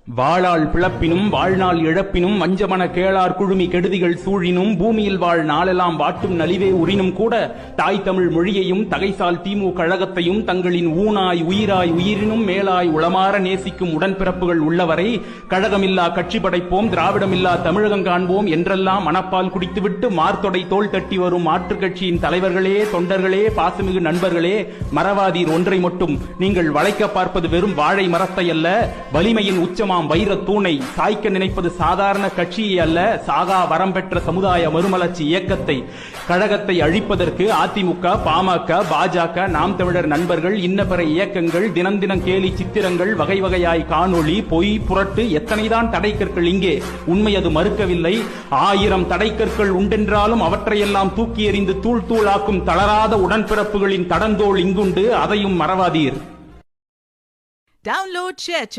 வாளால் பிளப்பினும் வாழ்நாள் இழப்பினும் வஞ்சமன கேளார் குழுமி கெடுதிகள் சூழினும் பூமியில் வாழ் நாளெல்லாம் வாட்டும் நலிவே உறினும் கூட தாய் தமிழ் மொழியையும் தகைசால் திமு கழகத்தையும் தங்களின் ஊனாய் உயிராய் உயிரினும் மேலாய் உளமாற நேசிக்கும் உடன்பிறப்புகள் உள்ளவரை கழகமில்லா கட்சி படைப்போம் திராவிடமில்லா தமிழகம் காண்போம் என்றெல்லாம் மனப்பால் குடித்துவிட்டு மார்த்தொடை தோள் தட்டி வரும் மாற்றுக் கட்சியின் தலைவர்களே, தொண்டர்களே, பாசமிகு நண்பர்களே, மறவாதீர் ஒன்றை மட்டும், நீங்கள் வளைக்க பார்ப்பது வெறும் வாழை மரத்தை அல்ல, வலிமையின் உச்சமா வைர தூணை. சாய்க்க நினைப்பது சாதாரண கட்சியை அல்ல, சாகா வரம் பெற்ற சமுதாய மறுமலர்ச்சி இயக்கத்தை. கழகத்தை அழிப்பதற்கு அதிமுக, பாமக, பாஜக, நாம் தமிழர் நண்பர்கள், இன்ன பிற இயக்கங்கள், தினம் தினம் கேலி சித்திரங்கள், வகை வகையாய் காணொளி, பொய், புரட்டு, எத்தனைதான் தடைக்கற்கள் இங்கே. உண்மை அது மறுக்கவில்லை. 1000 தடைக்கற்கள் உண்டென்றாலும் அவற்றையெல்லாம் தூக்கி எறிந்து தூள் தூளாக்கும் தளராத உடன்பிறப்புகளின் தடந்தோள் இங்குண்டு. அதையும் மறவாதீர். Download, share,